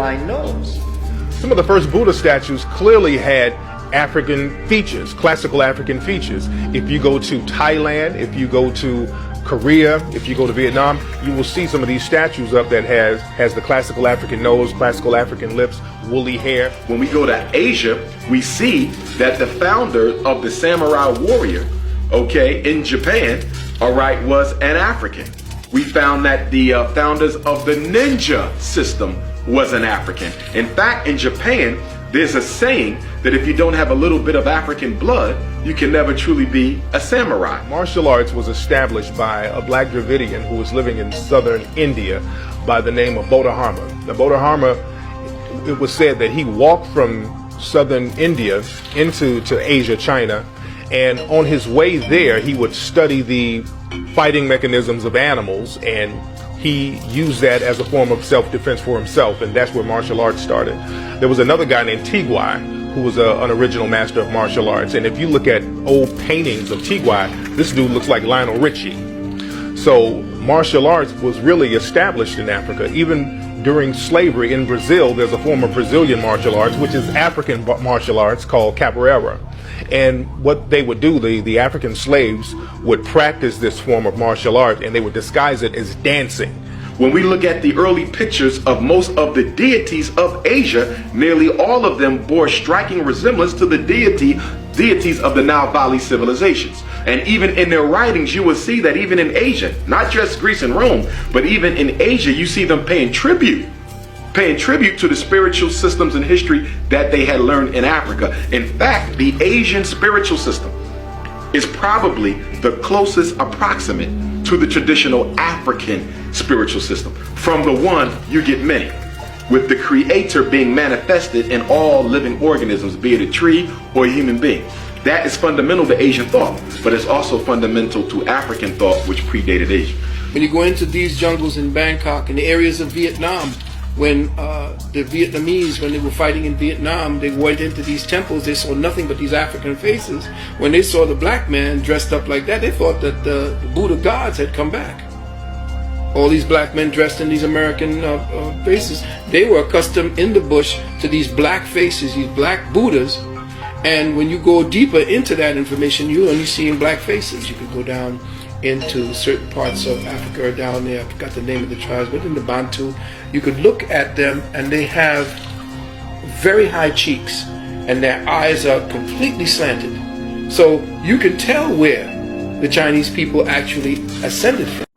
aquiline nose. Some of the first Buddha statues clearly had African features, classical African features. If you go to Thailand, if you go to Korea, if you go to Vietnam, you will see some of these statues up that has the classical African nose, classical African lips, woolly hair. When we go to Asia, we see that the founder of the samurai warrior, okay, in Japan, all right, was an African. We found that the founders of the ninja system was an African. In fact, in Japan, there's a saying that if you don't have a little bit of African blood, you can never truly be a samurai. Martial arts was established by a black Dravidian who was living in southern India by the name of Bodhidharma. The Bodhidharma, it was said that he walked from southern India into Asia, China, and on his way there, he would study the fighting mechanisms of animals, and he used that as a form of self-defense for himself, and that's where martial arts started. There was another guy named Tigwai who was an original master of martial arts, and if you look at old paintings of Tigwai, this dude looks like Lionel Richie. So martial arts was really established in Africa. Even during slavery in Brazil, there's a form of Brazilian martial arts, which is African martial arts called capoeira. And what they would do, the African slaves would practice this form of martial art, and they would disguise it as dancing. When we look at the early pictures of most of the deities of Asia, nearly all of them bore striking resemblance to the deities of the Nile Valley civilizations. And even in their writings, you will see that even in Asia, not just Greece and Rome, but even in Asia, you see them paying tribute to the spiritual systems and history that they had learned in Africa. In fact, the Asian spiritual system is probably the closest approximate to the traditional African spiritual system. From the one, you get many, with the creator being manifested in all living organisms, be it a tree or a human being. That is fundamental to Asian thought, but it's also fundamental to African thought, which predated Asia. When you go into these jungles in Bangkok and the areas of Vietnam, when the Vietnamese, when they were fighting in Vietnam, they went into these temples, they saw nothing but these African faces. When they saw the black man dressed up like that, they thought that the Buddha gods had come back. All these black men dressed in these American faces, they were accustomed in the bush to these black faces, these black Buddhas. And when you go deeper into that information, you're only seeing black faces. You could go down into certain parts of Africa or down there, I forgot the name of the tribes, but in the Bantu, you could look at them and they have very high cheeks and their eyes are completely slanted. So you can tell where the Chinese people actually ascended from.